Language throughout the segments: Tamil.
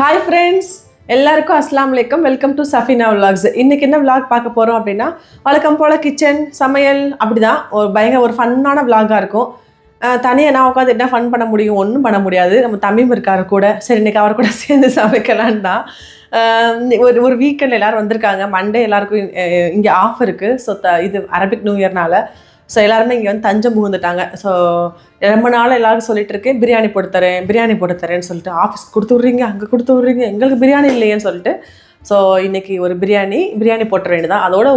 Hi friends, எல்லாருக்கும் அஸ்ஸலாமு அலைக்கும். Welcome to Safina vlogs. இன்னைக்கு என்ன vlog பார்க்க போறோம் அப்படின்னா வழக்கம் போல கிச்சன் சமையல் அப்படிதான் ஒரு ஃபன்னான vlog-ஆ இருக்கும். தனியாக நான் உட்காந்து என்ன ஃபன் பண்ண முடியும், ஒன்றும் பண்ண முடியாது. நம்ம தம்பியும் இருக்காரு கூட, சரி இன்னைக்கு அவர் கூட சேர்ந்து சமைக்கலான்னு தான். ஒரு வீக்கெண்ட் எல்லோரும் வந்திருக்காங்க. மண்டே எல்லாருக்கும் இங்கே ஆஃப் இருக்குது. ஸோ இது அரபிக் நியூ இயர்னால ஸோ எல்லாருமே இங்கே வந்து தஞ்சம் புகுந்துட்டாங்க. ஸோ ரொம்ப நாள் எல்லாரும் சொல்லிட்டு இருக்கேன் பிரியாணி போட்டு தரேன்னு சொல்லிட்டு ஆஃபீஸ் கொடுத்து விட்றீங்க, அங்கே கொடுத்து விட்றீங்க, எங்களுக்கு பிரியாணி இல்லையேன்னு சொல்லிட்டு ஸோ இன்றைக்கி ஒரு பிரியாணி போட்ட வேண்டியதான். அதோட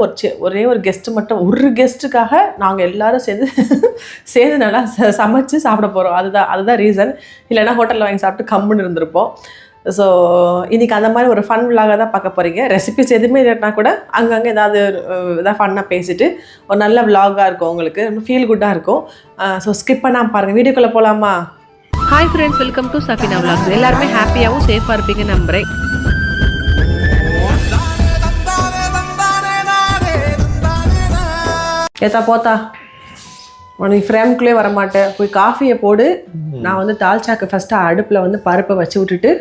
ஒரே ஒரு கெஸ்ட்டு மட்டும், ஒரு கெஸ்ட்டுக்காக நாங்கள் எல்லோரும் சேர்ந்து நல்லா சமைச்சு சாப்பிட போகிறோம். அதுதான் ரீசன். இல்லைன்னா ஹோட்டலில் வாங்கி சாப்பிட்டு கம்முன்னு இருந்திருப்போம். ஸோ இன்றைக்கி அந்த மாதிரி ஒரு ஃபன் விலாக தான் பார்க்க போகிறீங்க. ரெசிபிஸ் எதுவுமே இல்லைனா கூட அங்கங்கே ஏதாவது ஃபன்னாக பேசிட்டு ஒரு நல்ல விலாகாக இருக்கும், உங்களுக்கு ஃபீல் குட்டாக இருக்கும். ஸோ ஸ்கிப் பண்ணாமல் பாருங்கள். வீடியோக்குள்ளே போகலாமா? Hi friends, welcome to Safina vlogs. எல்லாருமே ஹாப்பியாகவும் சேஃபாக இருப்பீங்க நம்புகிறேன். ஏத்தா போத்தா உனக்கு ஃப்ரேம்குள்ளே வரமாட்டேன், போய் காஃபியை போடு. நான் வந்து தால்ச்சாக்கு ஃபஸ்ட்டு அடுப்பில் வந்து பருப்பை வச்சு விட்டுட்டு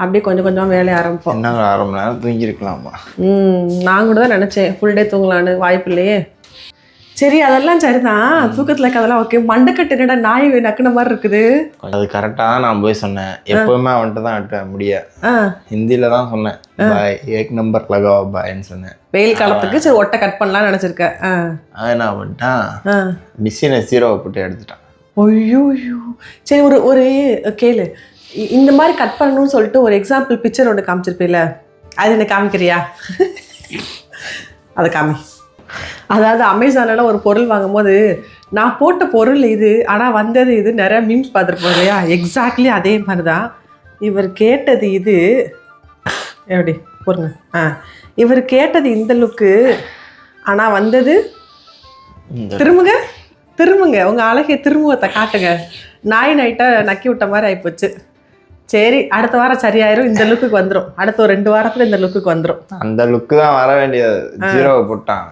அப்படியே கொஞ்சம் கொஞ்சமாக வேலையை ஆரம்பிப்போம். என்ன அரை மணி நேரம் தூங்கியிருக்கலாமா? நான் கூட தான் நினச்சேன் ஃபுல் டே தூங்கலான்னு, வாய்ப்பு இல்லையே. சரி அதெல்லாம் சரிதான், தூக்கத்தில் இருக்கதெல்லாம் ஓகே. மண்டக்கட்டு என்னடா நாய் நக்குன மாதிரி இருக்குது. அது கரெக்டாக தான் நான் போய் சொன்னேன். எப்போவுமே அவன்கிட்ட தான் வெட்ட முடியாது. ஹிந்தியில் தான் சொன்னேன், பாய் ஏக் நம்பர் லகா பாய்ன்னு சொன்னேன். வெயில் காலத்துக்கு சரி ஒட்டை கட் பண்ணலாம்னு நினச்சிருக்கேன். அது என்ன பண்ணிட்டான், மிஷினை ஜீரோவை போட்டு எடுத்துட்டான். ஐயோ சரி ஒரு கேளு, இந்த மாதிரி கட் பண்ணணும்னு சொல்லிட்டு ஒரு எக்ஸாம்பிள் பிக்சர் ஒன்று காமிச்சிருப்பீல, அது என்ன காமிக்கிறியா? அதை காமி. அதாவது அமேசானில் ஒரு பொருள் வாங்கும்போது நான் போட்ட பொருள் இது ஆனால் வந்தது இது, நிறையா மீம்ஸ் பார்த்துருப்போம் இல்லையா? எக்ஸாக்ட்லி அதே மாதிரி தான். இவர் கேட்டது இது எப்படி பொருங்க, இவர் கேட்டது இந்த லுக்கு ஆனால் வந்தது திரும்புங்க உங்கள் அழகிய திருமுகத்தை காட்டுங்க. நாய் நைட்டாக நக்கி விட்ட மாதிரி ஆகிப்போச்சு. சரி அடுத்த வாரம் சரியாயிரும், இந்த லுக்குக்கு வந்துடும். அடுத்த ஒரு 2 வாரத்தில் இந்த லுக்குக்கு வந்துடும். அந்த லுக்கு தான் வர வேண்டியது. ஜீரோவை போட்டான்.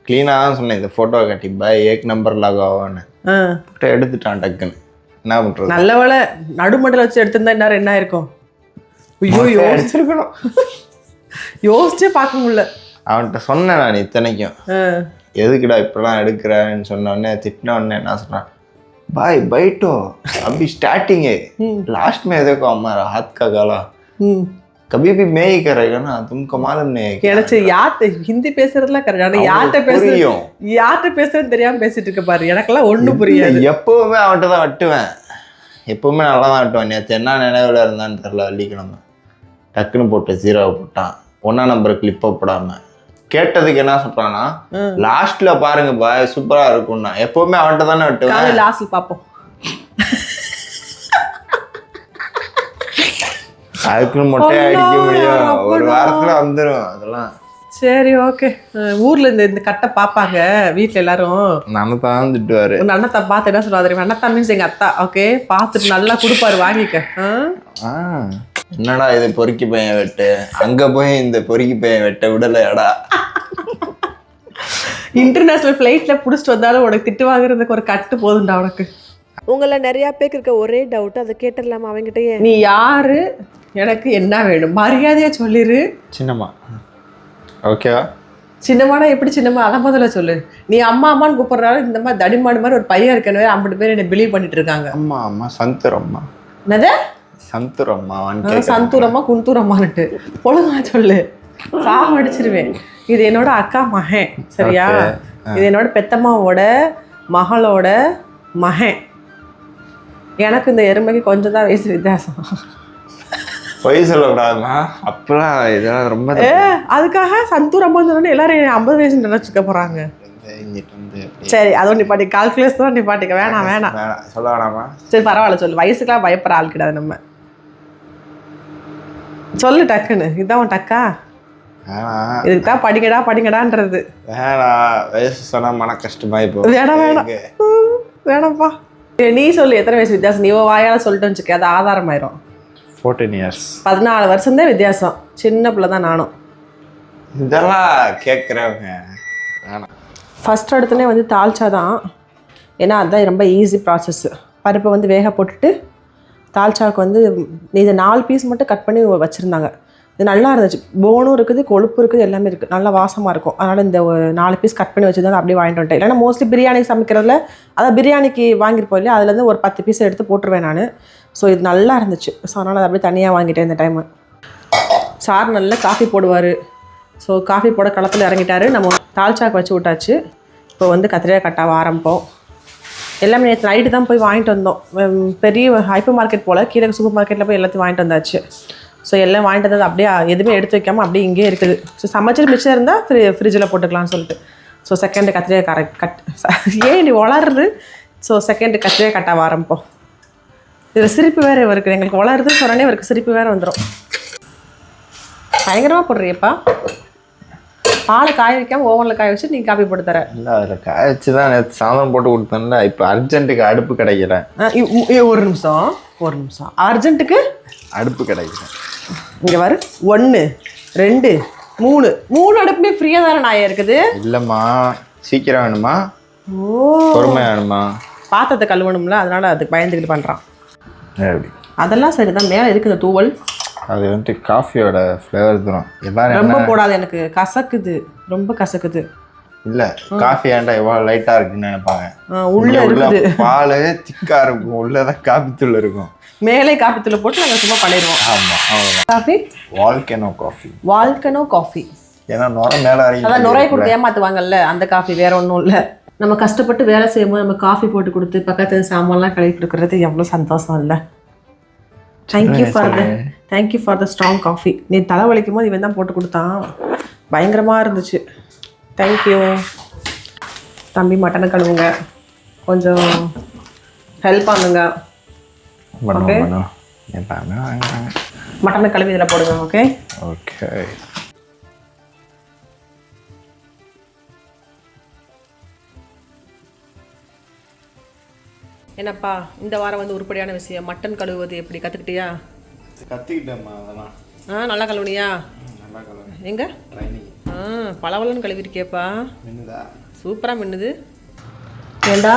க்ளீனாக தான் சொன்னேன், இந்த ஃபோட்டோ கட்டி பாய் ஏக் நம்பர் லகாவான்னு எடுத்துட்டான் டக்குன்னு. என்ன பண்ணுறது? நல்ல வேலை நடுமண்டல வச்சு எடுத்திருந்தா இன்னும் என்ன இருக்கும்? ஐயோ யோசிச்சிருக்கணும். யோசிச்சே பார்க்க முடியல. அவன்கிட்ட சொன்னேன் நான் இத்தனைக்கும், எதுக்குடா இப்பெல்லாம் எடுக்கிறேன்னு சொன்னோடனே திட்டின உடனே என்ன சொன்னான், भाई बैठो अभी स्टार्टिंग है, लास्ट में देखो हमारा हाथ का गला कभी भी मैं ही करेगा ना, तुमको मालूम नहीं है. எனக்கு யார்ட்ட ஹிந்தி பேசுறதுலாம் கரெக்ட், ஆனா யார்ட்ட பேசுறது தெரியாம பேசிட்டு இருக்க பாரு. எனக்கெல்லாம் ஒண்ணும் புரியாது. எப்பவுமே அவன்கிட்ட தான் வெட்டுவேன், எப்பவுமே நல்லா தான் வெட்டுவேன். நேற்று என்ன நினைவுல இருந்தான்னு தெரியல, வெள்ளிக்கிழமை டக்குன்னு போட்டு ஜீரோவை போட்டான். 1ஆம் நம்பர் கிளிப்பை போடாம. கேட்டதுக்கு என்ன சொல்றானா, லாஸ்ட்ல பாருங்க பாய் சூப்பரா இருக்கும்னா. எப்பவுமே அவன்கிட்ட தானே வெட்டுவேன். லாஸ்ட்ல பாப்போம். அதுக்குன்னு மொட்டையா அடிக்க முடியும், ஒரு வாரத்துல வந்துடும் அதெல்லாம். சரி ஓகே. ஊர்ல இந்த கட்டை பாப்பாங்க வீட்டுல எல்லாரும். நன்னத்தான் திட்டுவாரு. அண்ணத்தா பார்த்து என்ன சொல்லுவா தெரியுமா? அண்ணத்தா மீன்ஸ் எங்க அத்தா. ஓகே பார்த்துட்டு நல்லா கொடுப்பாரு, வாங்கிக்க. என்னடா இது பொறுக்கி பையன் வெட்டு, அங்க போய் இந்த பொறுக்கி பையன் வெட்ட விடலையாடா. இன்டர்நேஷனல் ஃப்ளைட்ல பிடிச்சிட்டு வந்தாலும் உனக்கு திட்டு வாங்குறதுக்கு ஒரு கட்டு போதுண்டா உனக்கு. உங்களை நிறையா பேருக்கு இருக்க ஒரே டவுட், அதை கேட்டுடலாமா அவங்ககிட்டயே? நீ யாரு, எனக்கு என்ன வேணும், மரியாதையா சொல்லிரு. சின்னம்மா ஓகேவா? சின்னம்மானா எப்படி சின்னம்மா, அதை முதல்ல சொல்லு. நீ அம்மான்னு கூப்பிடுறாரு, இந்த மாதிரி தடிமாடு மாதிரி ஒரு பையன் இருக்கனவே 50 பேர் என்ன பிலீவ் பண்ணிட்டு இருக்காங்க. அம்மா சந்தூரம்மா. என்னது சந்தூரம்மா குந்தூரம்மான்ட்டு ஒழுங்கா சொல்லு, சாவடிச்சிருவேன். இது என்னோட அக்கா மகன், சரியா? இது என்னோட பெத்தம்மாவோட மகளோட மகன். எனக்கு இந்த எருமைக்கு கொஞ்சம் தான் வயசு வித்தியாசம். பொய் சொல்லக்கூடாதுமா, அப்பெல்லாம் இதெல்லாம் ரொம்ப. அதுக்காக சந்தூரம்மா சொன்னோன்னு எல்லாரும் 50 வயசு நினைச்சுக்க போறாங்க. சரி அதோ நீ பாட்டி கால்குலேஷன் தான், நீ பாட்டிக்க வேணாம் சொல்ல வேணாமா? சரி பரவாயில்ல சொல்லு, வயசுக்கெல்லாம் பயப்படுற ஆள் கிடையாது நம்ம. சொல்லு டக்குன்னு, இதுதான் உன் டக்கா? இதுக்கு தான் படிங்கடான்றது. வயசு சொன்னா மன கஷ்டமா இப்போ. வேணாம்ப்பா. நீ சொல்லு எத்தனை வயசு வித்தியாசம். நீ வாயால சொல்லிட்டு வச்சுக்க, அது ஆதாரமாயிரும். 14 years. 14 வருஷம் தான் வித்தியாசம். சின்ன பிள்ளை தான் நானும். இதெல்லாம் கேட்குறவங்க வேணாம். ஃபஸ்ட் இடத்துலேயே வந்து தால்ச்சா தான், ஏன்னா அதுதான் ரொம்ப ஈஸி ப்ராசஸ்ஸு. பருப்பை வந்து வேக போட்டுட்டு தால்ச்சாவுக்கு வந்து இது 4 பீஸ் மட்டும் கட் பண்ணி வச்சுருந்தாங்க. இது நல்லா இருந்துச்சு. போனும் இருக்குது, கொழுப்பு இருக்குது, எல்லாமே இருக்குது. நல்லா வாசமாக இருக்கும். அதனால் இந்த 4 பீஸ் கட் பண்ணி வச்சுருந்தாங்க, அப்படியே வாங்கிட்டு வந்துட்டேன். இல்லைன்னா மோஸ்ட்லி பிரியாணி சமைக்கிறதுல அதான் பிரியாணிக்கு வாங்கியிருப்போம் இல்லையா, அதுலேருந்து ஒரு 10 பீஸ் எடுத்து போட்டுருவேன் நான். ஸோ இது நல்லா இருந்துச்சு. ஸோ அதனால் அதை அப்படியே தனியாக வாங்கிட்டேன் இந்த டைமு. சார் நல்லா காஃபி போடுவார். ஸோ காஃபி போட களத்தில் இறங்கிட்டாரு. நம்ம தால்ச்சாக்கு வச்சு விட்டாச்சு. இப்போ வந்து கத்திரிக்காய் கட்டாக ஆரம்பிப்போம். எல்லாமே நேற்று நைட்டு தான் போய் வாங்கிட்டு வந்தோம். பெரிய ஹைப்பர் மார்க்கெட் போல் கீழே சூப்பர் மார்க்கெட்டில் போய் எல்லாத்தையும் வாங்கிட்டு வந்தாச்சு. ஸோ எல்லாம் வாங்கிட்டு வந்தது அப்படியே எதுவுமே எடுத்து வைக்காமல் அப்படியே இங்கேயே இருக்குது. ஸோ சமைச்சிட்டு மிச்சம் இருந்தால் ஃப்ரிட்ஜில் போட்டுக்கலாம்னு சொல்லிட்டு. ஸோ செகண்டு கத்திரிக்காய் ஏன் நீ வளருது. ஸோ செகண்டு கத்திரிக்காய் கட்டாக ஆரம்பிப்போம். இதில் சிரிப்பு வேறு இருக்குது. எங்களுக்கு வளருதுன்னு சொன்னோன்னே இவருக்கு சிரிப்பு வேறு வந்துடும். பயங்கரமாக போடுறியப்பா. பாலை காய வைக்காமல் ஓவனில் காய வச்சு நீங்கள் காப்பி போட்டு தர. இல்லை அதில் காய வச்சு தான் நேற்று சாதம் போட்டு கொடுத்தேன்ல. இப்போ அர்ஜென்ட்டுக்கு அடுப்பு கிடைக்கல. ஒரு நிமிஷம் அர்ஜென்ட்டுக்கு அடுப்பு கிடைக்கல. இங்கே வரு 1 2 3 அடுப்புமே ஃப்ரீயாக தானே நாயா இருக்குது. இல்லைம்மா, சீக்கிரம் வேணுமா? பொறுமை வேணுமா? பாத்திரத்தை கழுவணும்ல, அதனால அதுக்கு பயந்துக்கிட்டு பண்ணுறான். எப்படி அதெல்லாம் சரி தான். மேலே இருக்குது தூவல். அது வந்துட்டு காஃபியோட ஃப்ளேவர் தரும். எல்லாரும் ரொம்ப போடாது, எனக்கு கசக்குது, ரொம்ப கசக்குது. இல்லை காஃபி ஏன்டா எவ்வளோ லைட்டாக இருக்குன்னு நினைப்பாங்க. உள்ள பால் திக்காக இருக்கும், உள்ளதான் காஃபி தூள் இருக்கும். மேலே காஃபி தூள் போட்டு நாங்கள் சும்மா பண்ணிடுவோம். ஆமாம், அவ்வளோதான். Coffee volcano coffee. ஏன்னா நுரை மேலே அதான் நுரையை கொடுத்து ஏமாற்றுவாங்கல்ல, அந்த காஃபி. வேற ஒன்றும் இல்லை. நம்ம கஷ்டப்பட்டு வேலை செய்யும்போது நம்ம காஃபி போட்டு கொடுத்து பக்கத்து சாமான்லாம் கழுவி கொடுக்குறது எவ்வளோ சந்தோஷம் இல்லை. Thank you for the strong coffee. நீ தலை வலிக்கும் போது இவன் தான் போட்டு கொடுத்தான். பயங்கரமாக இருந்துச்சு. தேங்க்யூ. தம்பி மட்டனை கழுவுங்க, கொஞ்சம் ஹெல்ப் பண்ணுங்க. ஓகே, மட்டனை கழுவி இதில் போடுங்க. Okay okay. என்னப்பா இந்த வாரம் வந்து உருப்படியான விஷயம், மட்டன் கழுவுவது எப்படி கற்றுக்கிட்டியா? கற்றுக்கிட்டேம்மா அதெல்லாம். நல்லா கழுவுனியா? நல்லா கழுவுனேன். எங்கே? பளபளன்னு கழுவிருக்கேப்பா. சூப்பராக மின்னுது. ஏண்டா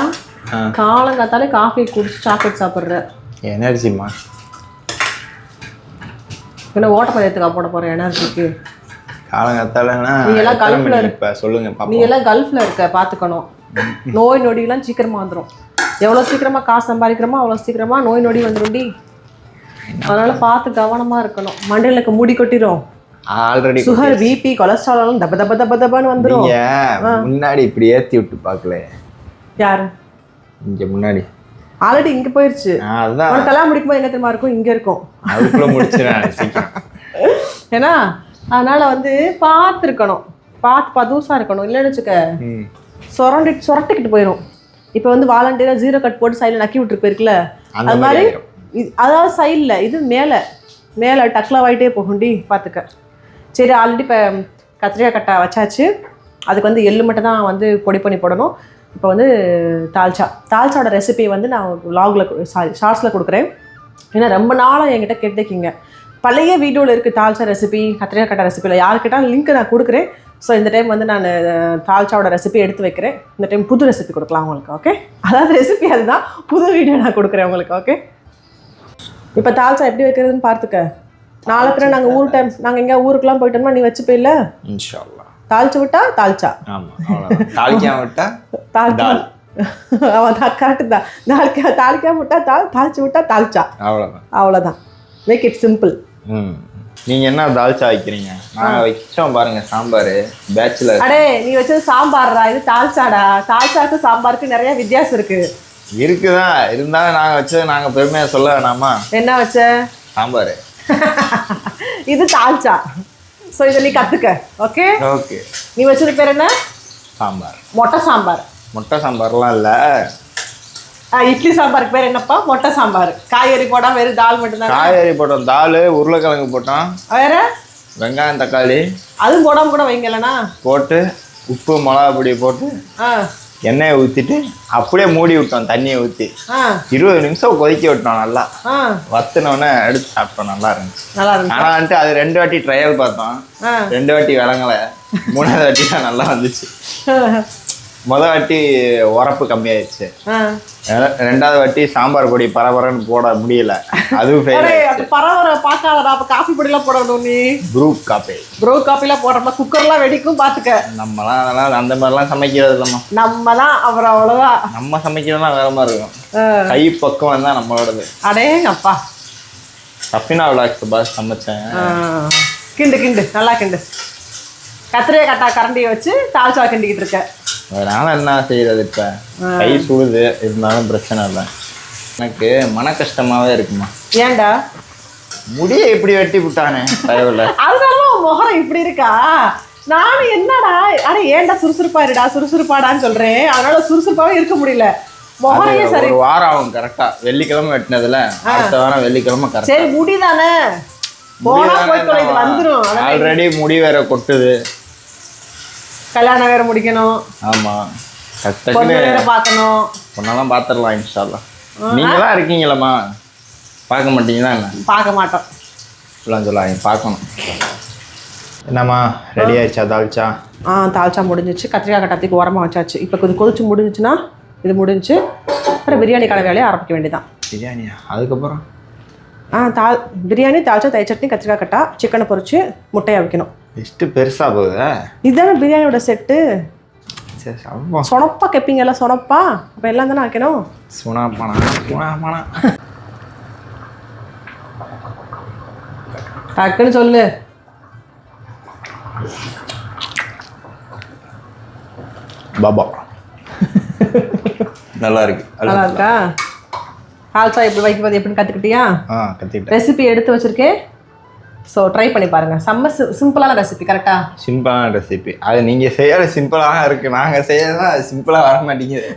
காலங்காத்தாலே காஃபி குடிச்சு சாக்லேட் சாப்பிட்ற? எனர்ஜிம்மா. என்ன ஓட்டப்பந்தயத்துக்கா போட போகிற எனர்ஜிக்கு? காலங்காத்தாலன்னா நீ எல்லாம் கல்ஃபில் இருப்ப. சொல்லுங்க, நீ எல்லாம் கல்ஃபில் இருக்க, பார்த்துக்கணும். நோய் நொடியெல்லாம் சீக்கிரமாக வந்துடும். எவ்வளோ சீக்கிரமாக காசு சம்பாதிக்கிறோமோ அவ்வளோ சீக்கிரமாக நோய் நொடி வந்துடும்டி. அதனால் பார்த்து கவனமாக இருக்கணும். மண்டையிலுக்கு முடி கொட்டிடும். ஆல்ரெடி சுகர், பிபி, கொலஸ்ட்ரால் தப்ப தப்ப தப்ப தப்பான்னு வந்துடும். முன்னாடி இப்படி ஏற்றி விட்டு பார்க்கல. யாரு? இங்கே முன்னாடி ஆல்ரெடி இங்கே போயிடுச்சு. அதுதான் கல்யாணம் முடிக்கும்போது என்ன தெரியுமா இருக்கும், இங்கே இருக்கும். அதுக்குள்ளே முடிச்சிடறேன். ஏன்னா அதனால் வந்து பார்த்துருக்கணும், பார்த்து தூசாக இருக்கணும். இல்லைன்னு வச்சுக்க சொரட்டிக்கிட்டு போயிடும். இப்போ வந்து வாலண்டியராக 0 கட் போட்டு சைடில் நக்கி விட்டுரு போயிருக்குல்ல, அது மாதிரி. அதாவது சைடில் இது மேலே டக்கில் ஆகிட்டே போகும்டி, பார்த்துக்க. சரி, ஆல்ரெடி இப்போ கத்திரிக்காய் கட்டை வச்சாச்சு. அதுக்கு வந்து எள்ளு மட்டும் தான் வந்து பொடி பண்ணி போடணும். இப்போ வந்து தால்ச்சாவோட ரெசிபி வந்து நான் vlogல ஷார்ட்ஸில் கொடுக்குறேன். ஏன்னா ரொம்ப நாளாக என்கிட்ட கேட்டுக்கிங்க. பழைய வீடியோவில் இருக்குது தால்ச்சா ரெசிபி, கத்திரிக்காய் கட்டை ரெசிபியில். யார் கேட்டாலும் லிங்க் நான் கொடுக்குறேன். ஸோ இந்த டைம் வந்து நான் தால்ச்சாவோட ரெசிபி எடுத்து வைக்கிறேன். இந்த டைம் புது ரெசிபி கொடுக்கலாம் உங்களுக்கு. ஓகே, அதாவது ரெசிபி அதுதான், புது வீடியோ நான் கொடுக்குறேன் உங்களுக்கு. ஓகே, இப்போ தால்ச்சா எப்படி வைக்கிறதுன்னு பார்த்துக்க. நாளை பிறகு நாங்கள் எங்கேயா ஊருக்குலாம் போயிட்டோம்னா நீ வச்சு போயில. இன்ஷா அல்லாஹ். தாளிச்சு விட்டா தால்ச்சா. தாளிக்காம விட்டா தால். அவன் கரெக்டு தான். தாளிக்காம விட்டா தாளிச்சு விட்டா தால்ச்சா. அவ்வளோதான். Make it simple. நீங்க என்ன தால்ச்சா வைக்கிறீங்க? நான் வச்சோம் பாருங்க சாம்பார் பேச்சுலர். அடே நீ வச்சது சாம்பார்டா, இது தால்ச்சாடா. தால்ச்சாக்கு சாம்பாருக்கு நிறைய வித்தியாசம் இருக்குதான். இருந்தாலும் நாங்க வச்சது நாங்க பெருமையா சொல்ல வேணாமா? என்ன வச்ச? சாம்பார். இது தால்ச்சா. ஸோ இதை நீ கற்றுக்க. Okay okay. நீ வச்சது பேர் என்ன? சாம்பார். மொட்டை சாம்பார். மொட்டை சாம்பார்லாம் இல்லை, இட்லி சாம்பாருக்கு பேர் என்னப்பா? மொட்டை சாம்பார். காய்கறி போடாம வெறும் தால் மட்டும்தான். காய்கறி போட்டோம், தால், உருளைக்கிழங்கு போட்டோம், வேற வெங்காயம் தக்காளி அதுவும் போடாம கூட வைங்கலண்ணா. போட்டு உப்பு மிளகா பொடி போட்டு எண்ணெயை ஊற்றிட்டு அப்படியே மூடி விட்டோம். தண்ணியை ஊற்றி 20 நிமிஷம் கொதிக்க விட்டோம். நல்லா வத்தினோடனே எடுத்து சாப்பிட்டோம். நல்லா இருந்துச்சு. ஆனால் வந்துட்டு அது 2 வாட்டி ட்ரையல் பார்த்தோம். 2 வாட்டி விளங்கலை, 3வது வாட்டி தான் நல்லா வந்துச்சு. வாட்டி உரப்பு கம்மியாயிடுச்சு. ஆ. 2வது வாட்டி சாம்பார் பொடி பரபரன்னு போட முடியல, அதுவும் fail அடே, ஆயிடுச்சு. அது பரவர பார்க்காதடா. அப்ப காஃபி பொடிலாம் போடணும் நீ. ப்ரூ காப்பி ப்ரோ காஃபிலாம் போடுறப்ப குக்கர்லாம் வெடிக்கும் பார்த்துக்க. நம்மலாம் அதெல்லாம் அந்த மாதிரிலாம் சமைக்கிறது இல்லைம்மா. நம்ம தான் அப்புறம் அவ்வளோதான். நம்ம சமைக்கிறதுலாம் வேற மாதிரி இருக்கும். கை பக்குவம் தான் நம்மளோடது. அடே அப்பா. சஃபினா விலாக்ஸ் பாஸ் சமைச்சேன். கிண்டு கிண்டு நல்லா கிண்டு. கத்திரிக்காய் கட்டா கரண்டியை வச்சு தால்ச்சா கிண்டிக்கிட்டு இருக்க. அதனால என்ன செய்யறது, இப்ப கை சுடுது, இருந்தாலும் பிரச்சனை இல்லை. எனக்கு மன கஷ்டமாவே இருக்குமா. ஏன்டா முடியை இப்படி வெட்டி விட்டானே பயவில். அதனால உன் முகம் இப்படி இருக்கா? நானும் என்னடா அட ஏன்டா சுறுசுறுப்பாருடா சுறுசுறுப்பாடான்னு சொல்றேன். அதனால சுறுசுறுப்பாவே இருக்க முடியல. முகரையே சரி. ஒரு வாரம் ஆகும் கரெக்டா. வெள்ளிக்கிழமை வெட்டினதுல அடுத்த வாரம் வெள்ளிக்கிழமை கரெக்டா. சரி முடிதானே போனா போய் தொலைது வந்துரும். ஆல்ரெடி முடி வேற கொட்டுது, கல்யாணம் வேற முடிக்கணும். ஆமா பொண்ணு டக்குன்னு வேற பார்க்கணும். பொண்ணெல்லாம் பார்த்துடலாம் இன்ஷா அல்லாஹ். நீங்களாம் இருக்கீங்களம்மா, பார்க்க மாட்டீங்களா என்ன? பார்க்க மாட்டோம். சொல்லாங்க பார்க்கணும். என்னம்மா ரெடி ஆயிடுச்சா தால்ச்சா? தால்ச்சா முடிஞ்சிச்சு. கத்திரிக்காய் கட்டத்துக்கு உரமாக வச்சாச்சு. இப்போ கொஞ்சம் கொதிச்சு முடிஞ்சிச்சுன்னா இது முடிஞ்சு அப்புறம் பிரியாணி கடை வேலையை ஆரம்பிக்க வேண்டியதான். பிரியாணியா? அதுக்கப்புறம் பிரியாணி, தால்ச்சா, தயிர் சட்னி, கத்திரிக்காய் கட்டா, சிக்கனை பொரிச்சு முட்டையை வைக்கணும். லிஸ்ட்டு பெருசாக போகுதா? இதுதானே பிரியாணியோட செட்டு. சரி சாப்பிடுவோம். சொனப்பா கேட்பீங்கல்ல, சொனப்பா அப்போ எல்லாம் தானே வைக்கணும். சுனாப்பானா டக்குன்னு சொல்லு. பாபா நல்லா இருக்கு. நல்லா இருக்கா? தால்ச்சா எப்படி வைக்கிறது எப்படின்னு கற்றுக்கிட்டியா? கற்றுக்கிட்டேன். ரெசிபி எடுத்து வச்சுருக்கேன். ஸோ ட்ரை பண்ணி பாருங்கள். செம்ம சிம்பிளான ரெசிபி. கரெக்டா? சிம்பிளான ரெசிபி. அது நீங்கள் செய்கிற சிம்பிளாக இருக்குது, நாங்கள் செய்யறதுனா அது சிம்பிளாக வர மாட்டேங்குது.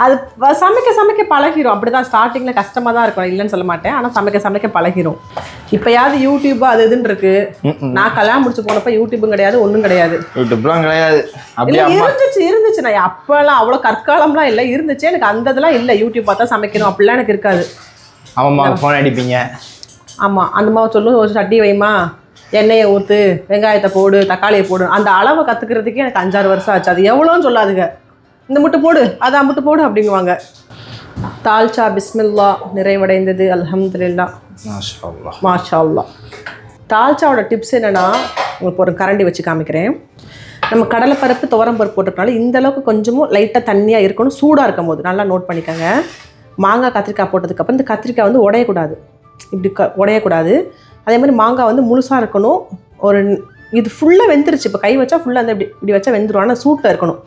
அது சமைக்க சமைக்க பழகிரும். அப்படி தான் ஸ்டார்டிங்கில் கஷ்டமாக தான் இருக்கும், இல்லைன்னு சொல்ல மாட்டேன். ஆனால் சமைக்க சமைக்க பழகிரும். இப்போயாவது யூடியூப் அது இதுன்னு இருக்கு. நான் கல்யாணம் முடிச்சு போனப்போ யூடியூப்பும் கிடையாது, ஒன்றும் கிடையாது. யூடியூப்லாம் கிடையாது. அப்படியே இருந்துச்சு. நான் அப்போல்லாம் அவ்வளோ கற்காலம்லாம் இல்லை, இருந்துச்சு. எனக்கு அந்த இதெல்லாம் இல்லை. யூடியூப் பார்த்தா சமைக்கணும் அப்படிலாம் எனக்கு இருக்காது. ஆமாம்மா ஃபோன் அடிப்பீங்க. ஆமாம், அந்த மாதிரி சொல்லும், ஒரு சட்டி வைமா, எண்ணெயை ஊற்று, வெங்காயத்தை போடு, தக்காளியை போடு. அந்த அளவை கற்றுக்கிறதுக்கே எனக்கு 5-6 வருஷம் ஆச்சு. அது எவ்வளோன்னு சொல்லாதுங்க. இந்த முட்டை போடு, அதை முட்டை போடு அப்படிங்குவாங்க. தால்ச்சா பிஸ்மில்லா நிறைவடைந்தது. அல்ஹம்துலில்லாஹ், மாஷா அல்லாஹ். தால்ச்சாவோட டிப்ஸ் என்னென்னா, உங்களுக்கு ஒரு கரண்டி வச்சு காமிக்கிறேன். நம்ம கடலைப்பருப்பு, துவரம்பருப்பு போட்டிருக்கனால இந்தளவுக்கு கொஞ்சமும் லைட்டாக தண்ணியாக இருக்கணும். சூடாக இருக்கும் போது நல்லா நோட் பண்ணிக்கோங்க. மாங்காய் கத்திரிக்காய் போட்டதுக்கப்புறம் இந்த கத்திரிக்காய் வந்து உடையக்கூடாது, இப்படி உடையக்கூடாது. அதே மாதிரி மாங்காய் வந்து முழுசாக இருக்கணும். ஒரு இது ஃபுல்லாக வெந்துருச்சு. இப்போ கை வச்சா ஃபுல்லாக அந்த இப்படி வச்சா வெந்துடும். ஆனால் சூட்டில் இருக்கணும்.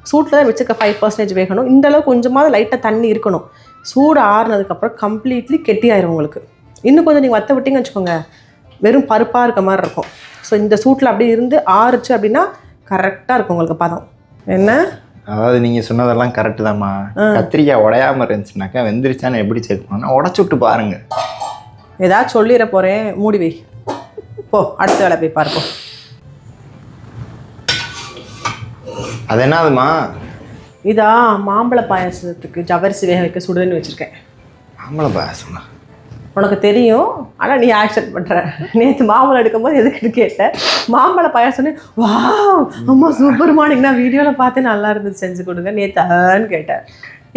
சூட்டில் தான் வச்சுக்க 5% வேகணும். இந்தளவுக்கு கொஞ்சமாவது லைட்டாக தண்ணி இருக்கணும். சூடு ஆறுனதுக்கப்புறம் கம்ப்ளீட்லி கெட்டியாயிரும் உங்களுக்கு. இன்னும் கொஞ்சம் நீங்கள் வற்ற விட்டிங்கன்னு வச்சுக்கோங்க, வெறும் பருப்பாக இருக்க மாதிரி இருக்கும். ஸோ இந்த சூட்டில் அப்படியே இருந்து ஆறுச்சு அப்படின்னா கரெக்டாக இருக்கும் உங்களுக்கு பதம். என்ன அதாவது நீங்கள் சொன்னதெல்லாம் கரெக்டு தான்மா. கத்திரிக்காய் உடையாமல் இருந்துச்சுனாக்கா வெந்துருச்சான்னு எப்படி செக் பண்ணால் உடச்சி விட்டு பாருங்கள். ஏதாவது சொல்லிட போகிறேன், மூடி வை போ, அடுத்த வேலை போய் பார்ப்போம். அது என்னதுமா? இதா மாம்பழ பாயாசத்துக்கு ஜவரிசி வேக வைக்க சுடுதண்ணி வச்சுருக்கேன். மாம்பழ பாயாசமா? உனக்கு தெரியும், ஆனால் நீ ஆக்செப்ட் பண்ணுற. நேற்று மாம்பழம் எடுக்கும்போது எதுக்குன்னு கேட்டேன். மாம்பழ பாயாசம்னு வா அம்மா சூப்பர் மார்னிங், நான் வீடியோவில் பார்த்து நல்லா இருந்துச்சு, செஞ்சு கொடுங்க நேத்தான்னு கேட்டேன்.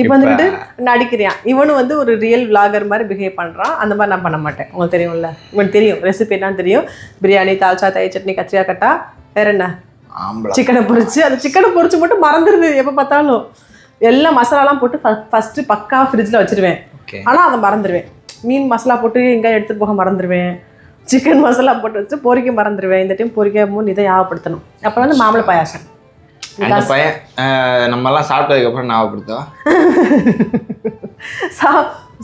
இப்போ வந்துட்டு நடிக்கிறியான். இவனு வந்து ஒரு ரியல் விளாகர் மாதிரி பிஹேவ் பண்ணுறான். அந்த மாதிரி நான் பண்ண மாட்டேன். உங்களுக்கு தெரியும்ல, இவனுக்கு தெரியும் ரெசிபி என்னன்னு தெரியும். பிரியாணி, தால்ச்சா, தயிர் சட்னி, கத்திரிக்காய் கட்டா, வேற என்ன, சிக்கனை பொரிச்சு. அந்த சிக்கனை பொரிச்சு மட்டும் மறந்துடுது எப்போ பார்த்தாலும். எல்லாம் மசாலாலாம் போட்டு ஃபஸ்ட்டு பக்கா ஃப்ரிட்ஜில் வச்சுருவேன். ஆனால் அதை மறந்துடுவேன். மீன் மசாலா போட்டு எங்கே எடுத்துகிட்டு போக மறந்துடுவேன். சிக்கன் மசாலா போட்டு வச்சு பொரிக்க மறந்துடுவேன். இந்த டைம் பொரிக்கும் போது இதை ஞாபகப்படுத்தணும். அப்புறம் வந்து மாம்பழ பாயாசம். அந்த பையன் நம்மலாம் சாப்பிட்டதுக்கப்புறம் ஞாபகப்படுத்துவா.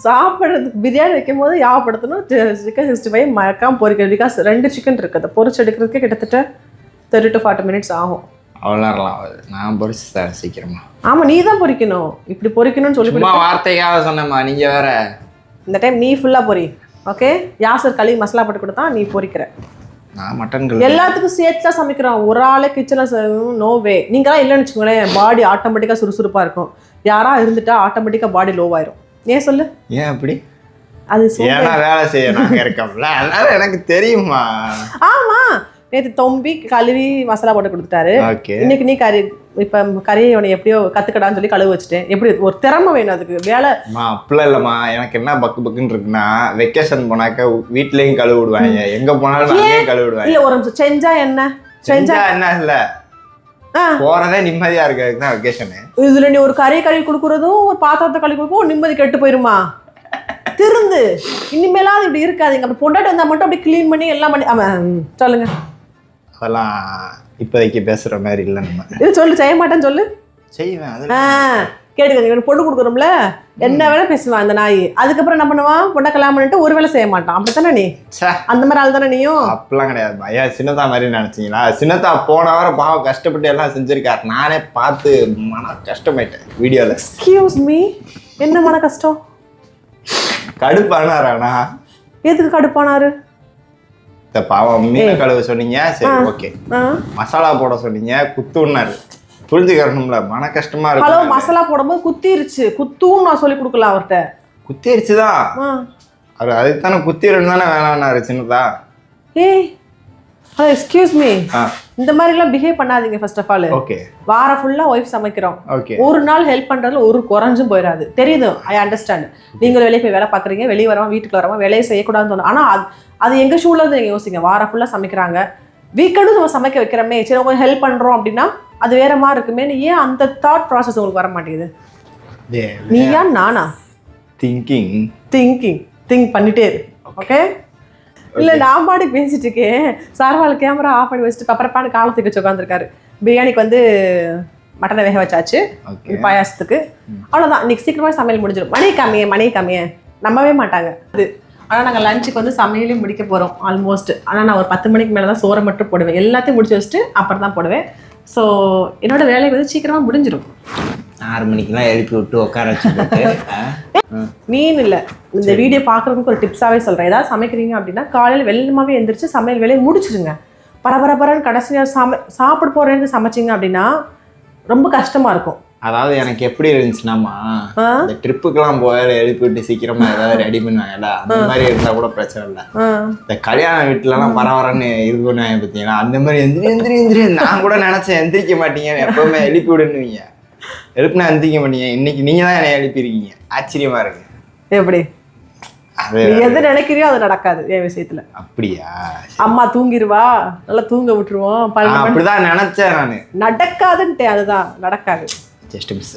சாப்பிட்றதுக்கு பிரியாணி வைக்கும் போது ஞாபகப்படுத்தணும். சிக்கன் 65 மறக்காமல் பொரிக்கிறது. பிகாஸ் 2 சிக்கன் இருக்குது. பொரிச்சு எடுக்கிறதுக்கே கிட்டத்தட்ட 30 to 40 minutes ஆகும். அவ்வளோ நேரம்லாம் ஆகுது. நான் பொரிச்சு தரேன் சீக்கிரமா. ஆமாம், நீ தான் பொரிக்கணும். இப்படி பொரிக்கணும்னு சொல்லி வார்த்தைக்காக சொன்னேம்மா, நீங்கள் வேற. இந்த டைம் நீ ஃபுல்லாக பொரி, ஓகே? யாசர் கழுவி மசாலா போட்டு கொடுத்தா நீ பொரிக்கிற. நான் மட்டன் எல்லாத்துக்கும் சேர்த்து தான் சமைக்கிறோம். ஒரு ஆளே கிச்சனில் நோ வே. நீங்களாம் இல்லைன்னு வச்சுக்கோங்களேன், பாடி ஆட்டோமேட்டிக்காக சுறுசுறுப்பாக இருக்கும். யாராக இருந்துட்டா ஆட்டோமேட்டிக்காக பாடி லோவாயிரும். ஏன் சொல்லு? ஏன் அப்படி? அது ஏன்னா வேலை செய்ய நாங்கள் இருக்கோம்ல, அதனால எனக்கு தெரியுமா. ஆமாம், நேற்று தொம்பி கழுவி மசாலா போட்டு கொடுத்துட்டாரு. ஓகே. இன்னைக்கு நீ கறி இப்போ கறியை உன்னை எப்படியோ கற்றுக்கடான்னு சொல்லி கழுவு வச்சுட்டேன். எப்படி ஒரு திறமை வேணும் அதுக்கு வேலை. அப்படிலாம் இல்லைம்மா, எனக்கு என்ன பக்குன்னு இருக்குன்னா வெக்கேஷன் போனாக்க வீட்லேயும் கழுவி விடுவாங்க, எங்கே போனாலும் அங்கேயும் கழுவி விடுவாங்க. இல்லை ஒரு நிமிஷம் செஞ்சா என்ன என்ன இல்லை போறதே நிம்மதியா இருக்கிறதுக்கு தான் வெக்கேஷனு. இதுல நீ ஒரு கறியை கழுவி கொடுக்குறதும் ஒரு பாத்திரத்தை கழுவி கொடுக்கும் நிம்மதி கெட்டு போயிருமா? திருந்து இனிமேலாவது இப்படி இருக்காதுங்க. அப்படி பொண்டாட்டி வந்தா மட்டும் அப்படி கிளீன் பண்ணி எல்லாம் பண்ணி சொல்லுங்க. அதெல்லாம் இப்போதைக்கு பேசுற மாதிரி இல்லை. நம்ம இது சொல்லு, செய்ய மாட்டேன்னு சொல்லு. செய்வேன். கேட்டுக்கங்க, பொண்ணு கொடுக்குறோம்ல என்ன வேலை பேசுவான் அந்த நாய். அதுக்கப்புறம் என்ன பண்ணுவான்? பொண்ணை கல்யாணம் பண்ணிட்டு ஒரு வேலை செய்ய மாட்டான். அப்படித்தானே நீ? அந்த மாதிரி ஆள் தானே நீயும்? அப்படிலாம் கிடையாது. ஐயா சின்னதா மாதிரி நினைச்சீங்களா? சின்னதா போன வாரம் பாவம் கஷ்டப்பட்டு எல்லாம் செஞ்சிருக்காரு. நானே பார்த்து மன கஷ்டமாயிட்டேன் வீடியோல. எக்ஸ்கியூஸ் மீ, என்ன மன கஷ்டம்? கடுப்பானாரானா? எதுக்கு கடுப்பானாரு? பாவம் மீன் கழுவ சொன்னீங்க, சரி ஓகே. மசாலா போட சொன்னீங்க, குத்துன்னாரு. புரிஞ்சுக்கணும்ல, மன கஷ்டமா இருக்கு. ஹலோ, மசாலா போடும்போது குத்திருச்சு, குத்துன்னு நான் சொல்லி கொடுக்கலாம் அவர்கிட்ட. குத்திருச்சுதான் அவர், அதுக்கு தானே குத்திரன்னு தானே வேணான்னாரு சின்னதா. ஹலோ எக்ஸ்கியூஸ் மீ, இந்த மாதிரி எல்லாம் பிஹேவ் பண்ணாதீங்க. ஃபர்ஸ்ட் ஆஃப் ஆல் ஓகே, வாரம் ஃபுல்லா ஒய்ஃப் சமைக்கிறோம், ஓகே, ஒரு நாள் ஹெல்ப் பண்றதுல ஒரு குறைஞ்சும் போயிடாது. தெரியுது, ஐ அண்டர்ஸ்டாண்ட். நீங்களும் வெளியே போய் வேலை பாக்குறீங்க, வெளியே வரவா வீட்டுக்கு வரவா வேலையை செய்யக்கூடாதுன்னு தோணும். ஆனா அது எங்க ஷூல இருந்து நீங்க யோசிங்க. வாரம் ஃபுல்லா சமைக்கிறாங்க, வீக்கெண்டும் நம்ம சமைக்க வைக்கிறோமே, சரி கொஞ்சம் ஹெல்ப் பண்றோம் அப்படின்னா அது வேற மாதிரி இருக்குமே. ஏன் அந்த தாட் ப்ராசஸ் உங்களுக்கு வர மாட்டேங்குது? நீயா நானா? திங்க் பண்ணிட்டே இரு. ஓகே, இல்லை நான் பாடி பேசிட்டு இருக்கேன். சார்வால் கேமரா ஆஃப் பண்ணி வச்சுட்டு பப்பரப்பான காலத்துக்கு வச்சு உட்காந்துருக்காரு. பிரியாணிக்கு வந்து மட்டனை வேக வச்சாச்சு, பாயாசத்துக்கு. அவ்வளோதான், இன்னைக்கு சீக்கிரமாக சமையல் முடிஞ்சிடும். மணி கம்மியே நம்பவே மாட்டாங்க அது. ஆனால் நாங்கள் லஞ்சுக்கு வந்து சமையலையும் முடிக்க போகிறோம் ஆல்மோஸ்ட். ஆனால் நான் ஒரு 10 மணிக்கு மேலே தான் சோறை மட்டும் போடுவேன். எல்லாத்தையும் முடிச்சு வச்சுட்டு அப்புறம் தான் போடுவேன். ஸோ என்னோட வேலை வந்து சீக்கிரமாக முடிஞ்சிடும். 6 மணிக்கெல்லாம் எழுப்பி விட்டு உட்கார வச்சு மீன் இல்லை, இந்த வீடியோ பார்க்குறதுக்கு ஒரு டிப்ஸாகவே சொல்கிறேன். ஏதாவது சமைக்கிறீங்க அப்படின்னா காலையில் வெள்ளமாகவே எழுந்திரிச்சு சமையல் வேலையை முடிச்சிடுங்க. பரபரன்னு கடைசியாக சாப்பிட போகிறேன்னு சமைச்சிங்க அப்படின்னா ரொம்ப கஷ்டமாக இருக்கும். அதாவது எனக்கு எப்படி இருந்துச்சுன்னாமா, இந்த ட்ரிப்புக்கெல்லாம் போய் எழுப்பி விட்டு சீக்கிரமா ஏதாவது ரெடி பண்ணுவாங்கல்ல, அந்த மாதிரி இருந்தா கூட பிரச்சனை இல்லை. இந்த கல்யாண வீட்டுலலாம் பரவரன்னு இது பண்ணுவாங்க பார்த்தீங்கன்னா, அந்த மாதிரி எந்திரி நான் கூட நினைச்சேன் எந்திரிக்க மாட்டீங்க, எப்பவுமே எழுப்பி விடுன்னுவீங்க. எழுப்புனா எந்திரிக்க மாட்டீங்க. இன்னைக்கு நீங்க தான் என்னை எழுப்பியிருக்கீங்க, ஆச்சரியமா இருக்கு. எப்படி எது நினைக்கிறியோ அது நடக்காது என் விஷயத்துல. அப்படியா? அம்மா தூங்கிடுவா, நல்லா தூங்க விட்டுருவோம், அப்படிதான் நினைச்சேன் நானு. நடக்காதுன்ட்டேன், அதுதான் நடக்காது. Just miss.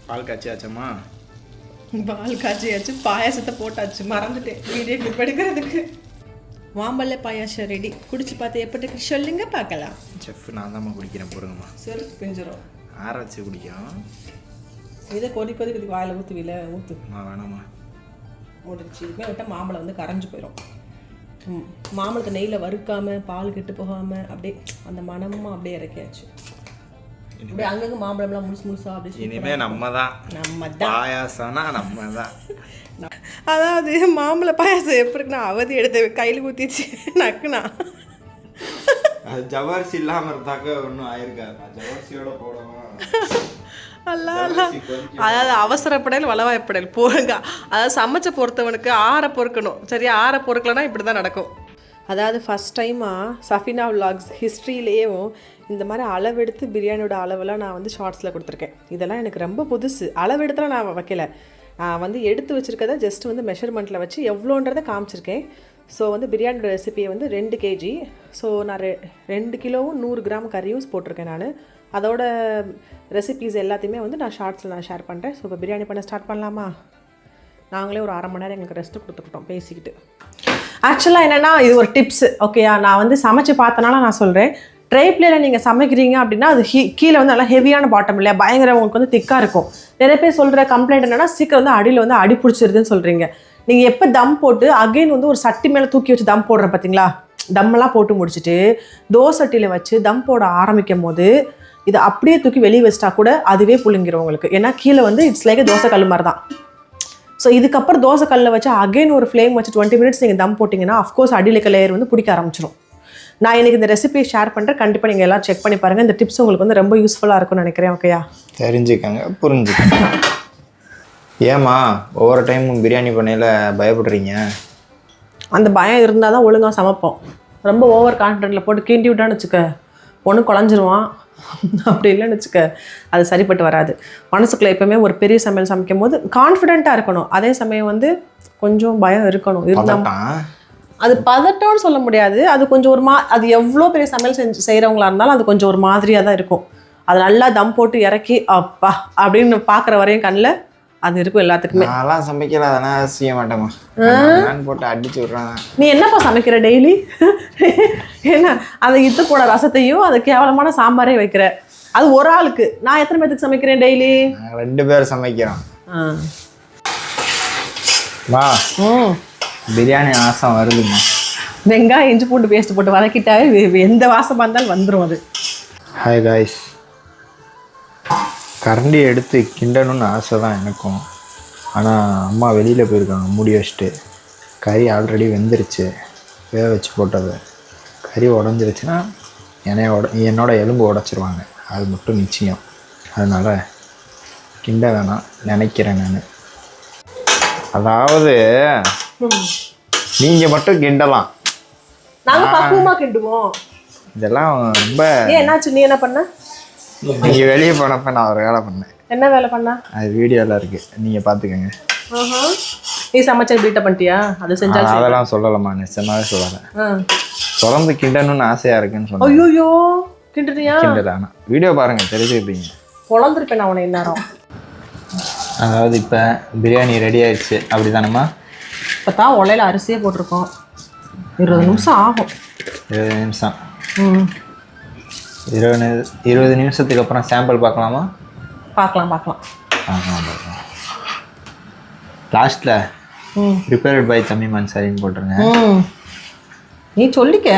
பால் காய்ச்சியாச்சம்மா? பால் காய்ச்சியாச்சு, பாயாசத்தை போட்டாச்சு, மறந்துட்டேன் வீடியோ கிளிப் எடுக்கிறதுக்கு. மாம்பழ பாயாசம் ரெடி. குடிச்சு பார்த்து எப்படி சொல்லுங்க பார்க்கலாம். செஃப் நான் தான் குடிக்கிறேன், போடுங்கம்மா. சரி பிஞ்சிரும், ஆற வச்சு குடிக்கிறோம். இதை கொதிக்கு வாயில் ஊற்றுவில ஊற்று. வேணாம்மா, முடிச்சு இதுமே விட்டால் மாம்பழம் வந்து கரைஞ்சி போயிடும். மாம்பழத்தை நெய்யில் வறுக்காமல் பால் கெட்டு போகாமல் அப்படியே அந்த மனமும் அப்படியே இறக்கியாச்சு. அப்படியே அங்கங்கே மாம்பழம்லாம் முழுசா அப்படியே. இனிமே நம்ம தான் பாயாசம்னா நம்ம தான். அதாவது மாம்பழ பாயாசம் எப்படி இருக்குன்னா, அவதி எடுத்து கையில் ஊற்றிச்சு நக்குனா. அது ஜவரிசி இல்லாமல் இருந்தாக்க ஒன்றும் ஆயிருக்காது, ஜவரிசியோட போடணும். அதாவது அவசரப்படையில் வளவாய்ப்படையில் போடுங்க. அதாவது சமைச்ச பொறுத்தவனுக்கு ஆற பொறுக்கணும், சரியா? ஆற பொறுக்கலன்னா இப்படி தான் நடக்கும். அதாவது ஃபஸ்ட் டைமாக சஃபினா விலாக்ஸ் ஹிஸ்ட்ரியிலேயும் இந்த மாதிரி அளவெடுத்து பிரியாணியோட அளவெல்லாம் நான் வந்து ஷார்ட்ஸில் கொடுத்துருக்கேன். இதெல்லாம் எனக்கு ரொம்ப புதுசு. அளவெடுத்துலாம் நான் வைக்கல, நான் வந்து எடுத்து வச்சுருக்கதை ஜஸ்ட் வந்து மெஷர்மெண்ட்டில் வச்சு எவ்வளோன்றதை காமிச்சிருக்கேன். ஸோ வந்து பிரியாணியோட ரெசிபியை வந்து 2 kg. ஸோ நான் 2 கிலோவும் 100 கிராம் கறியும் போட்டிருக்கேன் நான். அதோட ரெசிபீஸ் எல்லாத்தையுமே வந்து நான் ஷார்ட்ஸில் நான் ஷேர் பண்ணுறேன். ஸோ இப்போ பிரியாணி பண்ண ஸ்டார்ட் பண்ணலாமா? நாங்களே ஒரு 1/2 மணி நேரம் எங்களுக்கு ரெஸ்ட்டு கொடுத்துக்கிட்டோம் பேசிக்கிட்டு. ஆக்சுவலாக என்னென்னா இது ஒரு டிப்ஸு, ஓகேயா? நான் வந்து சமைச்சு பார்த்தனால நான் சொல்கிறேன். ட்ரை பிளேயில் நீங்கள் சமைக்கிறீங்க அப்படின்னா அது கீழே வந்து நல்லா ஹெவியான பாட்டம் இல்லையா, பயங்கர உங்களுக்கு வந்து திக்காக இருக்கும். நிறைய பேர் சொல்கிற கம்ப்ளைண்ட் என்னென்னா சீக்கிரம் வந்து அடியில் வந்து அடி பிடிச்சிருதுன்னு சொல்கிறீங்க. நீங்கள் எப்போ தம் போட்டு அகைன் வந்து ஒரு சட்டி மேலே தூக்கி வச்சு தம் போடுற பார்த்தீங்களா, தம்மெல்லாம் போட்டு முடிச்சுட்டு தோசை சட்டியில் வச்சு தம் போட ஆரம்பிக்கும் போது இதை அப்படியே தூக்கி வெளியே வச்சிட்டா கூட அதுவே புழுங்கிடும் உங்களுக்கு. ஏன்னா கீழே வந்து இட்ஸ் லைக் தோசை கல் மாதிரி தான். ஸோ இதுக்கப்புறம் தோசை கல்லில் வச்சு அகைன் ஒரு ஃப்ளேம் வச்சு 20 minutes நீங்கள் தம் போட்டிங்கன்னா அஃப்கோர்ஸ் அடியில் இருக்க லேயர் வந்து பிடிக்க ஆரம்பிச்சிடும். நான் எனக்கு இந்த ரெசிபியை ஷேர் பண்ணுறேன், கண்டிப்பாக நீங்கள் எல்லாம் செக் பண்ணி பாருங்கள். இந்த டிப்ஸ் உங்களுக்கு வந்து ரொம்ப யூஸ்ஃபுல்லாக இருக்கும்னு நினைக்கிறேன். ஓகேயா? தெரிஞ்சுக்கங்க, புரிஞ்சுக்கங்க. ஏம்மா ஒவ்வொரு டைமும் பிரியாணி பண்ணையில் பயப்படுறீங்க? அந்த பயம் இருந்தால் தான் ஒழுங்காக சமைப்போம். ரொம்ப ஓவர் கான்ஃபிடென்ட்டில் போட்டு கிண்டி விட்டான்னு வச்சுக்க ஒன்று குழஞ்சிருவான். அப்படி இல்லைன்னு வச்சுக்க அது சரிப்பட்டு வராது. மனசுக்குள்ளே எப்போவுமே ஒரு பெரிய சமையல் சமைக்கும் போது கான்ஃபிடென்ட்டாக இருக்கணும். அதே சமயம் வந்து கொஞ்சம் பயம் இருக்கணும். இருந்தால் அது பதட்டம்னு சொல்ல முடியாது. அது கொஞ்சம் ஒரு அது எவ்வளோ பெரிய சமையல் செய்கிறவங்களா இருந்தாலும் அது கொஞ்சம் ஒரு மாதிரியாக தான் இருக்கும். அது நல்லா தம் போட்டு இறக்கி அப்பா அப்படின்னு பார்க்குற வரையும் கண்ணில் அது இருக்கும் எல்லாத்துக்குமே. நான்லாம் சமைக்கல, அதெல்லாம் செய்ய மாட்டேம்மா. போட்டு அடிச்சு விட்றாங்க. நீ என்னப்பா சமைக்கிற டெய்லி? என்ன அந்த இது கூட ரசத்தையும் அது கேவலமான சாம்பாரே வைக்கிற? அது ஒரு ஆளுக்கு. நான் எத்தனை பேருக்கு சமைக்கிறேன் டெய்லி? 2 பேர் சமைக்கிறோம். மா பிரியாணி வாசம் வருதுமா. வெங்காயம் இஞ்சி பூண்டு பேஸ்ட் போட்டு வதக்கிட்டாவே எந்த வாசமாக இருந்தாலும் வந்துடும் அது. ஹாய் காய்ஸ், கரண்டி எடுத்து கிண்டணும்னு ஆசை தான் எனக்கும். ஆனால் அம்மா வெளியில் போயிருக்காங்க மூடி வச்சுட்டு. கறி ஆல்ரெடி வெந்துருச்சு, வேக வச்சு போட்டது. கறி உடஞ்சிருச்சுன்னா என்னோட எலும்பு உடச்சிருவாங்க, அது மட்டும் நிச்சயம். அதனால் கிண்ட வேணாம் நினைக்கிறேன் நான். அதாவது நீங்கள் மட்டும் கிண்டலாம், நாங்கள் பக்குவமாக கிண்டுவோம். இதெல்லாம் ரொம்ப என்னாச்சு? நீ என்ன பண்ண? நீங்கள் வெளியே போனப்போ நான் ஒரு வேலை பண்ணேன். என்ன வேலை பண்ண? அது வீடியோலாம் இருக்குது, நீங்கள் பார்த்துக்கோங்க. நீ சமைச்ச பீட்டை பண்ணிட்டியா? அது செஞ்சாச்சு. அதெல்லாம் சொல்லலாமா? நிச்சயமாவே சொல்லலை. தொடர்ந்து கிண்டணும்னு ஆசையாக இருக்குன்னு சொன்னேன். ஐயோ கிண்டுறியா? கிண்டல, ஆனால் வீடியோ பாருங்கள் தெரிஞ்சுக்கிட்டீங்க. குழந்திருப்பேன் நான் உன இந்நேரம். அதாவது இப்போ பிரியாணி ரெடி ஆயிடுச்சு அப்படி தானேம்மா? இப்போ தான் உலையில் அரிசியே போட்டிருக்கோம். 20 நிமிஷம் ஆகும். 20 நிமிஷம். 20 நிமிஷத்துக்கு அப்புறம் சாம்பிள் பார்க்கலாமா? பார்க்கலாம். லாஸ்ட்டில் ப்ரிப்பேர்ட் பை தமீம் அன்சாரின்னு போட்டுருங்க. நீ சொல்லிக்க,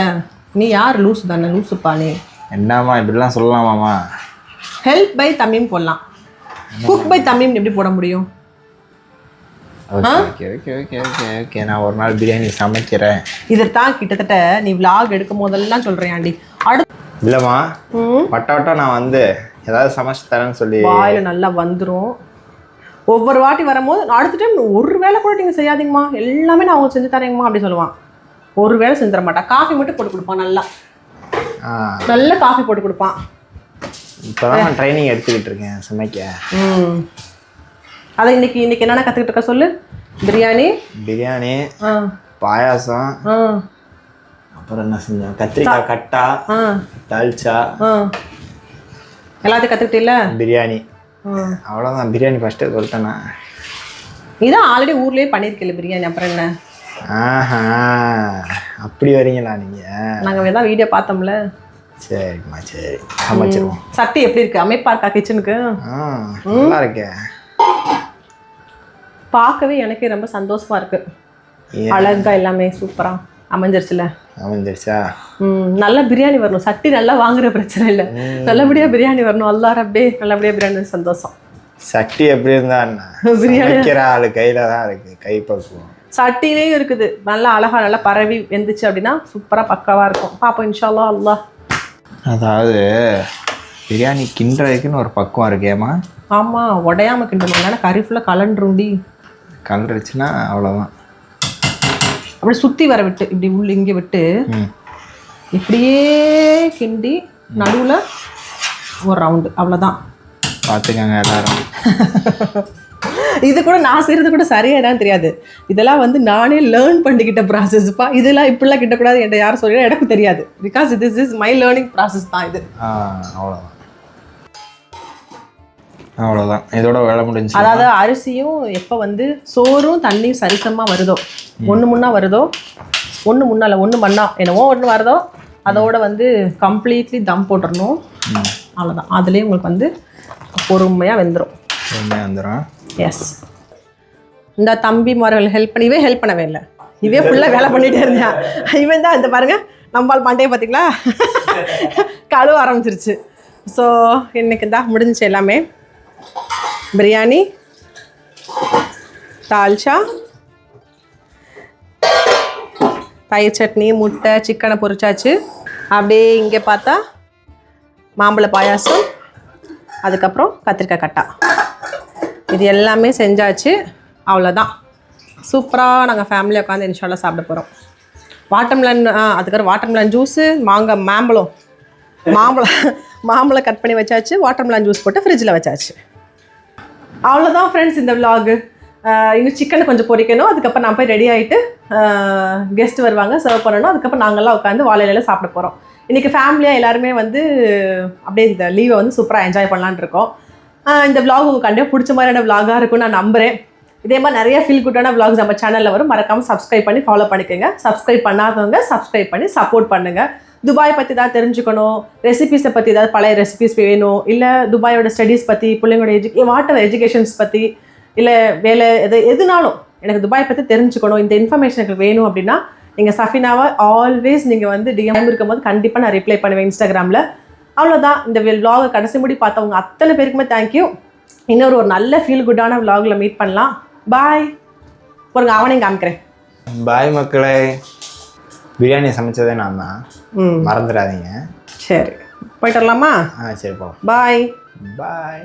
நீ யார்? லூசு தானே? லூசுப்பா நீ. என்னம்மா இப்படிலாம் சொல்லலாமாம்மா? ஹெல்ப் பை தமீம் போடலாம். குக் பை தமீம் எப்படி போட முடியும்? ஓகே நான் ஒரு நாள் பிரியாணி சமைக்கிறேன். இதைத்தான் கிட்டத்தட்ட நீ விளாக் எடுக்கும் போதெல்லாம் சொல்கிறேன் ஆண்டி. இல்லைம்மா, வட்ட நான் வந்து ஏதாவது சமைச்சு தரேன்னு சொல்லி வாயில் நல்லா வந்துடும். ஒவ்வொரு வாட்டி வரும்போது அடுத்த டைம் ஒரு வேளை கூட நீங்கள் செய்யாதீங்கம்மா, எல்லாமே நான் அவங்க செஞ்சு தரேங்கம்மா அப்படி சொல்லுவான். ஒரு வேளை செஞ்சு தர மாட்டான். காஃபி மட்டும் போட்டு கொடுப்பான். நல்ல காஃபி போட்டு கொடுப்பான். இப்போ தான் நான் ட்ரைனிங் எடுத்துக்கிட்டு இருக்கேன் சமைக்க. அதை இன்னைக்கு என்னென்ன கற்றுக்கிட்டு இருக்க சொல்லு. பிரியாணி, பாயாசம், அப்புறம் என்ன செஞ்சோம், கத்திரிக்காய் கட்டா, தால்ச்சா, எல்லாத்தையும் கற்றுக்கிட்டீல்ல? பிரியாணி அவ்வளோதான். பிரியாணி ஃபஸ்ட்டு சொல்லிட்டேண்ணா. இதான் ஆல்ரெடி ஊர்லேயே பண்ணியிருக்கல பிரியாணி, அப்புறம் என்ன? அப்படி வரீங்களா நீங்கள்? நாங்கள் தான் வீடியோ பார்த்தோம்ல. சரிம்மா, சரி சமைச்சிருவோம். சட்டி எப்படி இருக்கு? அமைப்பா இருக்கா கிச்சனுக்கு? நல்லா இருக்கேன். பார்க்கவே எனக்கே ரொம்ப சந்தோஷமா இருக்கு. அழகா எல்லாமே சூப்பரா அமைஞ்சிருச்சா? நல்ல பிரியாணி வரணும். சட்டி நல்லா வாங்குற பிரச்சனை இல்லை, நல்லபடியா பிரியாணி வரணும். அல்லா ரப்பே, நல்லபடியா பிரியாணி சந்தோஷம். சட்டி எப்படி இருந்தா பிரியாணி ஆளு கையில தான் இருக்கு, கை பக்குவம் சட்டிலேயும் இருக்குது. நல்லா அழகா நல்லா பரவி வெந்துச்சு அப்படின்னா சூப்பரா பக்காவா இருக்கும். பாப்போம் இன்ஷா அல்லாஹ். அல்லாஹ் அதாவது பிரியாணி கிண்டுறதுக்குன்னு ஒரு பக்குவம் இருக்கேம்மா. ஆமாம், உடையாம கிண்டணும். இல்லைன்னா கறி ஃபுல்லாக கலண்டுருண்டி. கலண்டுருச்சுன்னா அவ்வளோதான். அப்படி சுற்றி வர விட்டு இப்படி உள்ள இங்கே விட்டு இப்படியே கிண்டி நடுவில் ஒரு ரவுண்டு, அவ்வளோதான். பார்த்துக்கங்க எல்லாரும். இது கூட நான் செய்கிறது கூட சரியா என்னன்னு தெரியாது. இதெல்லாம் வந்து நானே லேர்ன் பண்ணிக்கிட்ட ப்ராசஸ்ப்பா. இதெல்லாம் இப்படிலாம் கிட்டக்கூடாது என்கிட்ட யாரும் சொல்லி எனக்கு தெரியாது. Because this is my learning process தான் இது. அவ்வளோதான், இதோட வேலை முடிஞ்சு. அதாவது அரிசியும் எப்போ வந்து சோறும் தண்ணியும் சரிசமாக வருதோ, ஒன்று முன்னா வருதோ, ஒன்று முன்னால ஒன்று மண்ணா என்னவோ ஒன்று வருதோ, அதோட வந்து கம்ப்ளீட்லி தம் போட்டுடணும். அவ்வளோதான். அதுலேயே உங்களுக்கு வந்து பொறுமையாக வெந்துடும். எஸ். இந்த தம்பி மார்கள் ஹெல்ப் பண்ணவே இல்லை. இவே ஃபுல்லாக வேலை பண்ணிகிட்டே இருந்தேன். இவன் தான் இந்த பாருங்கள் நம்மால் மண்டையை பார்த்தீங்களா கழுவ ஆரம்பிச்சிருச்சு. ஸோ இன்னைக்கு தான் முடிஞ்சிச்சு எல்லாமே. பிரியாணி, தால்ச்சா, தயிர் சட்னி, முட்டை, சிக்கனை பொரிச்சாச்சு. அப்படியே இங்கே பார்த்தா மாம்பழ பாயாசம், அதுக்கப்புறம் கத்திரிக்காய் கட்டா, இது எல்லாமே செஞ்சாச்சு. அவ்வளோதான். சூப்பராக நாங்கள் ஃபேமிலியாக உட்காந்து இன்ஷால்லா சாப்பிட போகிறோம். வாட்டர்மெலன் அதுக்கப்புறம் வாட்டர்மெலன் ஜூஸு மாம்பழம் கட் பண்ணி வச்சாச்சு. வாட்டர்மெலன் ஜூஸ் போட்டு ஃப்ரிட்ஜில் வச்சாச்சு. அவ்வளோதான் ஃப்ரெண்ட்ஸ் இந்த vlog. இன்னும் சிக்கனை கொஞ்சம் பொரிக்கணும். அதுக்கப்புறம் நான் போய் ரெடி ஆகிட்டு கெஸ்ட் வருவாங்க, சர்வ் பண்ணணும். அதுக்கப்புறம் நாங்கள்லாம் உட்காந்து வாழையில சாப்பிட போகிறோம். இன்றைக்கி ஃபேமிலியாக எல்லாருமே வந்து அப்படியே இந்த லீவை வந்து சூப்பராக என்ஜாய் பண்ணலான்னு இருக்கோம். இந்த vlog உங்களுக்கு கண்டிப்பாக பிடிச்ச மாதிரியான vlog-ஆக இருக்கும்னு நான் நம்புகிறேன். இதே மாதிரி நிறைய ஃபீல் குட்டான vlogs நம்ம சேனலில் வரும். மறக்காமல் சப்ஸ்கிரைப் பண்ணி ஃபாலோ பண்ணிக்கோங்க. சப்ஸ்கிரைப் பண்ணாதவங்க சப்ஸ்கிரைப் பண்ணி சப்போர்ட் பண்ணுங்கள். துபாய் பற்றி தான் தெரிஞ்சுக்கணும், ரெசிபீஸை பற்றி ஏதாவது பழைய ரெசிபீஸ் வேணும், இல்லை துபாயோட ஸ்டடீஸ் பற்றி, பிள்ளைங்களோட வாட்டர் எஜுகேஷன்ஸ் பற்றி, இல்லை வேலை எதுனாலும் எனக்கு துபாய் பற்றி தெரிஞ்சுக்கணும், இந்த இன்ஃபர்மேஷன் எனக்கு வேணும் அப்படின்னா நீங்கள் சஃபினாவை ஆல்வேஸ் நீங்கள் வந்து டிஎம் இருக்கும்போது கண்டிப்பாக நான் ரிப்ளை பண்ணுவேன் இன்ஸ்டாகிராமில். அவ்வளோதான். இந்த vlog கடைசி முடி பார்த்தவங்க அத்தனை பேருக்குமே தேங்க்யூ. இன்னொரு நல்ல ஃபீல் குட்டான vlogல மீட் பண்ணலாம். பாய். பாருங்க, அவனையும் காமிக்கிறேன். பாய் மக்களே. பிரியாணி சமைச்சதே நான் தான், மறந்துடாதீங்க. சரி, போயிட்டு வரலாமா? சரி போ. பாய். பாய்.